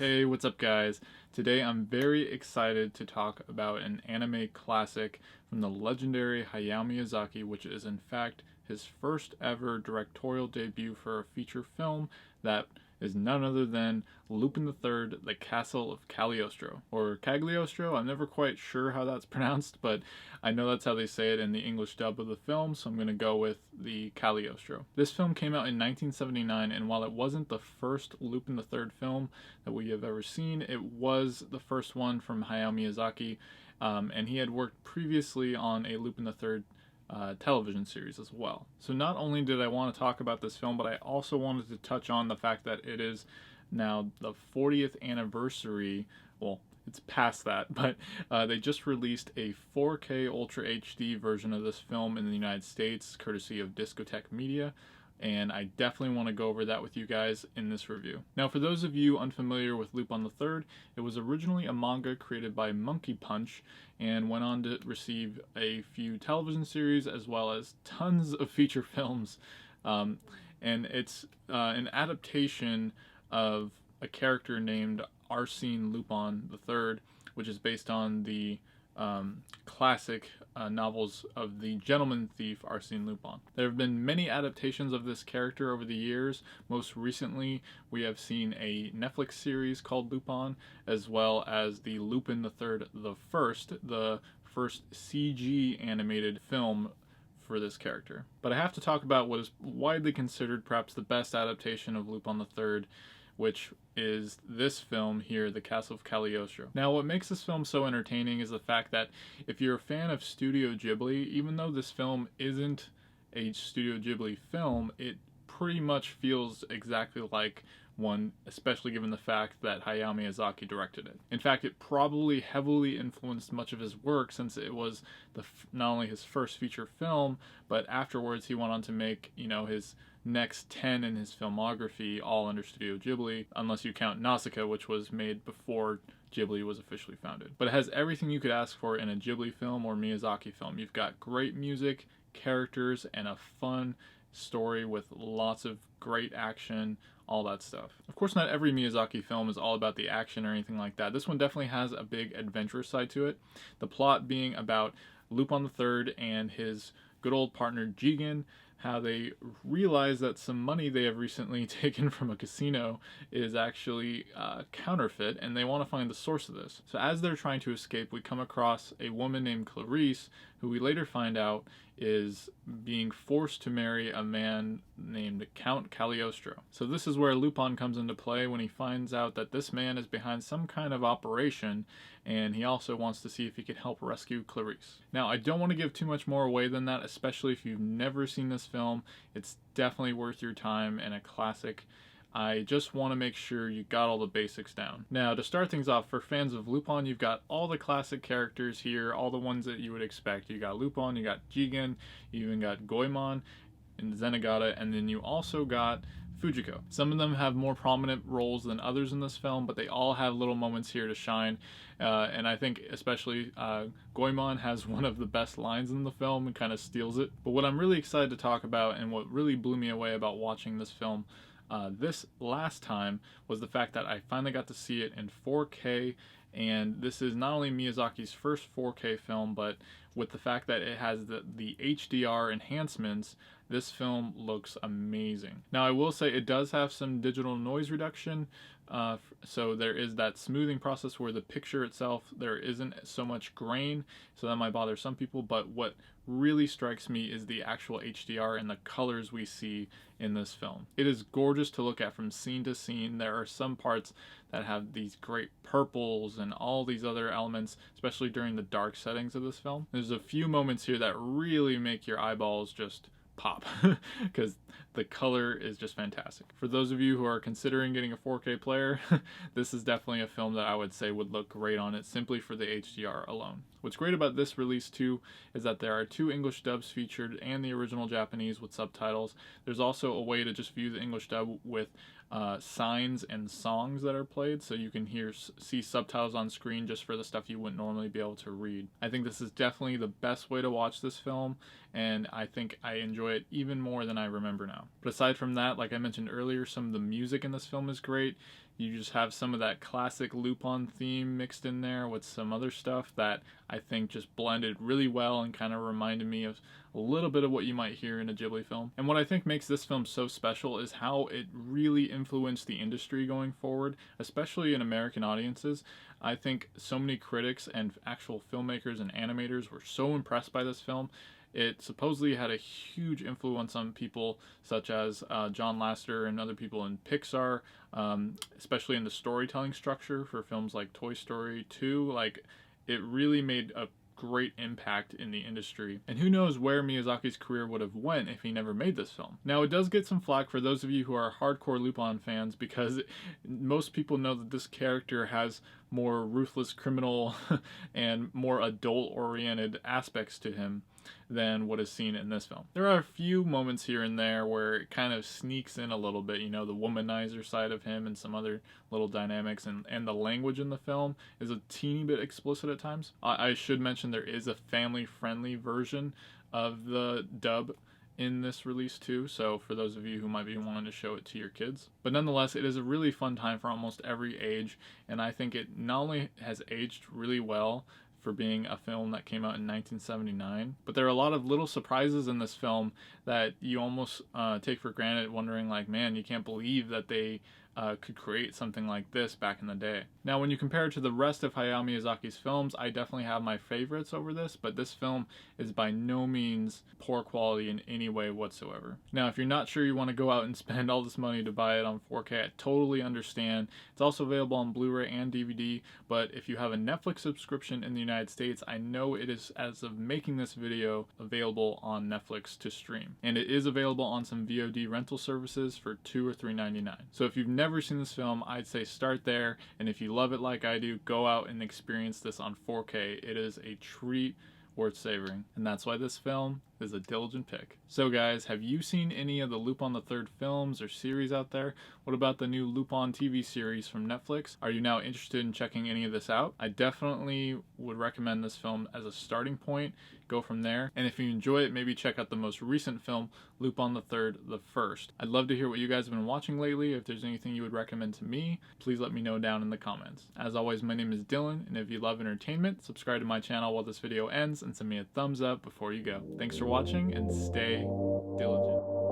Hey, what's up guys? Today I'm very excited to talk about an anime classic from the legendary Hayao Miyazaki, which is in fact his first ever directorial debut for a feature film that is none other than Lupin III, The Castle of Cagliostro, or Cagliostro. I'm never quite sure how that's pronounced, but I know that's how they say it in the English dub of the film, so I'm going to go with the Cagliostro. This film came out in 1979, and while it wasn't the first Lupin III film that we have ever seen, it was the first one from Hayao Miyazaki, and he had worked previously on a Lupin III television series as well. So not only did I want to talk about this film, but I also wanted to touch on the fact that it is now the 40th anniversary. Well, it's past that, but they just released a 4K Ultra HD version of this film in the United States, courtesy of Discotek Media, and I definitely want to go over that with you guys in this review. Now, for those of you unfamiliar with Lupin III, it was originally a manga created by Monkey Punch and went on to receive a few television series as well as tons of feature films. And it's an adaptation of a character named Arsène Lupin III, which is based on the classic novels of the gentleman thief Arsène Lupin. There have been many adaptations of this character over the years. Most recently, we have seen a Netflix series called Lupin, as well as the Lupin III the first CG animated film for this character. But I have to talk about what is widely considered perhaps the best adaptation of Lupin III, which is this film here, The Castle of Cagliostro. Now, what makes this film so entertaining is the fact that if you're a fan of Studio Ghibli, even though this film isn't a Studio Ghibli film, it pretty much feels exactly like one, especially given the fact that Hayao Miyazaki directed it. In fact, it probably heavily influenced much of his work, since it was not only his first feature film, but afterwards he went on to make, his next 10 in his filmography all under Studio Ghibli, unless you count Nausicaa, which was made before Ghibli was officially founded. But it has everything you could ask for in a Ghibli film or Miyazaki film. You've got great music, characters, and a fun story with lots of great action, all that stuff. Of course, not every Miyazaki film is all about the action or anything like that. This one definitely has a big adventurous side to it. The plot being about Lupin III and his good old partner Jigen, how they realize that some money they have recently taken from a casino is actually counterfeit, and they want to find the source of this. So as they're trying to escape, we come across a woman named Clarice, who we later find out is being forced to marry a man named Count Cagliostro. So this is where Lupin comes into play, when he finds out that this man is behind some kind of operation, and he also wants to see if he can help rescue Clarice. Now, I don't want to give too much more away than that, especially if you've never seen this film. It's definitely worth your time and a classic. I just want to make sure you got all the basics down. Now, to start things off, for fans of Lupin, you've got all the classic characters here, all the ones that you would expect. You got Lupin, you got Jigen, you even got Goemon and Zenigata, and then you also got Fujiko. Some of them have more prominent roles than others in this film, but they all have little moments here to shine. And I think especially Goemon has one of the best lines in the film and kind of steals it. But what I'm really excited to talk about, and what really blew me away about watching this film this last time, was the fact that I finally got to see it in 4K. And this is not only Miyazaki's first 4K film, but with the fact that it has the HDR enhancements, this film looks amazing. Now, I will say it does have some digital noise reduction, so there is that smoothing process where the picture itself, there isn't so much grain, so that might bother some people, but what really strikes me is the actual HDR and the colors we see in this film. It is gorgeous to look at from scene to scene. There are some parts that have these great purples and all these other elements, especially during the dark settings of this film. There's a few moments here that really make your eyeballs just pop because the color is just fantastic. For those of you who are considering getting a 4K player, this is definitely a film that I would say would look great on it simply for the HDR alone. What's great about this release too is that there are 2 English dubs featured and the original Japanese with subtitles. There's also a way to just view the English dub with signs and songs that are played, so you can see subtitles on screen just for the stuff you wouldn't normally be able to read. I think this is definitely the best way to watch this film, and I think I enjoy it even more than I remember now. But aside from that, like I mentioned earlier, some of the music in this film is great. You just have some of that classic Lupin theme mixed in there with some other stuff that I think just blended really well and kind of reminded me of a little bit of what you might hear in a Ghibli film. And what I think makes this film so special is how it really influenced the industry going forward, especially in American audiences. I think so many critics and actual filmmakers and animators were so impressed by this film. It supposedly had a huge influence on people such as John Lasseter and other people in Pixar, especially in the storytelling structure for films like Toy Story 2. Like, it really made a great impact in the industry. And who knows where Miyazaki's career would have went if he never made this film. Now, it does get some flack for those of you who are hardcore Lupin fans, because most people know that this character has more ruthless criminal and more adult-oriented aspects to him than what is seen in this film. There are a few moments here and there where it kind of sneaks in a little bit, you know, the womanizer side of him and some other little dynamics, and the language in the film is a teeny bit explicit at times. I should mention there is a family-friendly version of the dub in this release too, so for those of you who might be wanting to show it to your kids. But nonetheless, it is a really fun time for almost every age, and I think it not only has aged really well for being a film that came out in 1979, but there are a lot of little surprises in this film that you almost take for granted, wondering like, man, you can't believe that they could create something like this back in the day. Now, when you compare it to the rest of Hayao Miyazaki's films, I definitely have my favorites over this, but this film is by no means poor quality in any way whatsoever. Now, if you're not sure you want to go out and spend all this money to buy it on 4K, I totally understand. It's also available on Blu-ray and DVD, but if you have a Netflix subscription in the United States, I know it is, as of making this video, available on Netflix to stream. And it is available on some VOD rental services for $2 or $3.99. So if you've never seen this film, I'd say start there, and if you love it like I do, go out and experience this on 4K. It is a treat worth savoring, and that's why this film is a diligent pick. So guys, have you seen any of the Lupin the Third films or series out there? What about the new Lupin TV series from Netflix? Are you now interested in checking any of this out? I definitely would recommend this film as a starting point. Go from there, and if you enjoy it, maybe check out the most recent film, Lupin the Third: The First. I'd love to hear what you guys have been watching lately. If there's anything you would recommend to me, please let me know down in the comments. As always, my name is Dylan, and if you love entertainment, subscribe to my channel while this video ends and send me a thumbs up before you go. Thanks for watching, and stay diligent.